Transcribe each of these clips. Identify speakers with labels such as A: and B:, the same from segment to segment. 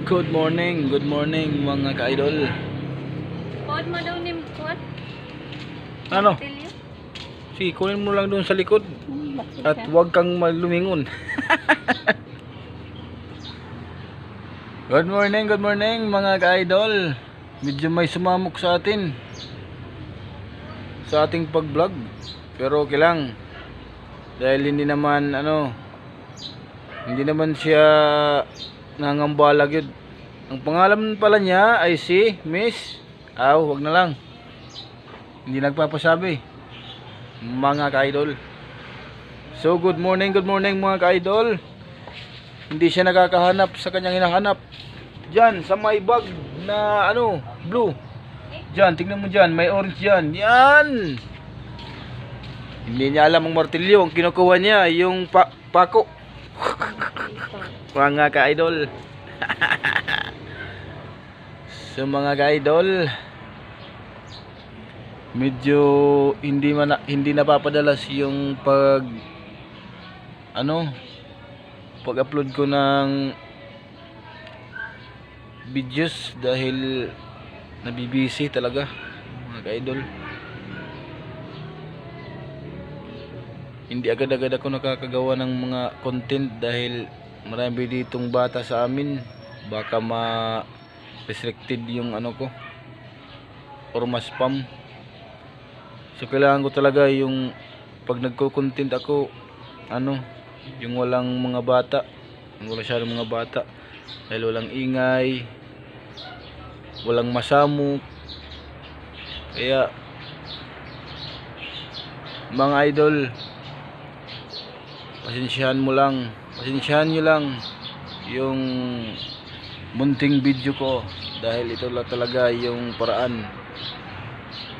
A: Good morning mga ka-idol.
B: Pod mo daw ni Kuat.
A: Ano?
B: Tilyo.
A: Si, kunin mo lang doon sa likod at
B: Bakit ka?
A: huwag kang lumingon. Good morning mga ka-idol. Medyo may sumamok sa atin sa ating pag-vlog. Pero okay lang. Dahil hindi naman siya nangambalag yun. Ang pangalan pala niya ay si Miss wag na lang. Hindi nagpapasabi mga ka-idol. So good morning mga ka-idol. Hindi siya nakakahanap sa kanyang hinahanap. Diyan sa may bag na blue. Diyan, tingnan mo diyan, may orange diyan. Yan. Hindi niya alam ang martilyo, ang kinukuha niya yung pako. Mga ka-idol. So mga ka-idol, medyo hindi napapadalas yung pag-upload ko ng videos dahil nabibisi talaga mga ka-idol. Hindi agad-agad ako nakakagawa ng mga content dahil marami ditong bata sa amin. Baka ma-restricted yung ko or ma-spam. So kailangan ko talaga yung pag nagko-content ako yung walang mga bata, yung wala masyadong mga bata, dahil walang ingay, walang masamok. Kaya mga idol, pasensyahan nyo lang yung munting video ko dahil ito lang talaga yung paraan.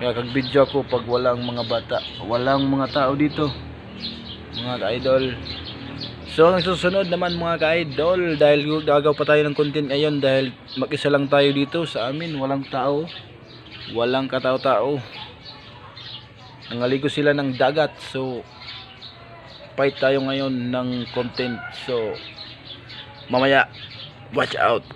A: Kaya kag-video ako pag walang mga bata, walang mga tao dito mga ka-idol. So ang susunod naman mga ka-idol, dahil gagaw pa tayo ng content ngayon dahil mag-isa lang tayo dito sa amin, walang tao, walang katao-tao. Nangaligo sila ng dagat, so fight tayo ngayon ng content. So mamaya, watch out.